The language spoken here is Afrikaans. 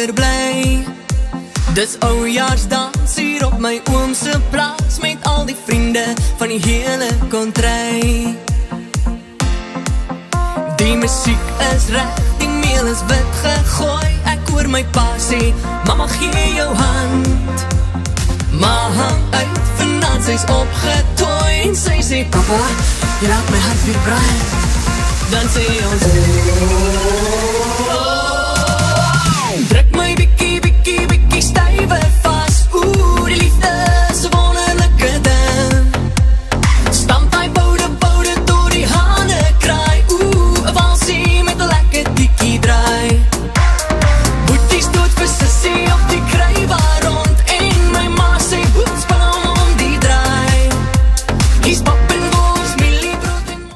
weer bly. Dis oujaarsdans hier op my oomse plaas, met al die vriende van die hele kontry. Die musiek is reg, die meel is wit gegooi. Ek hoor my pa sê, mama gee jou hand. Ma hang uit, vanavond sy's opgetooi. En sy sê, papa, jy laat my hart weer brand. Dan sê ons, druk my bietjie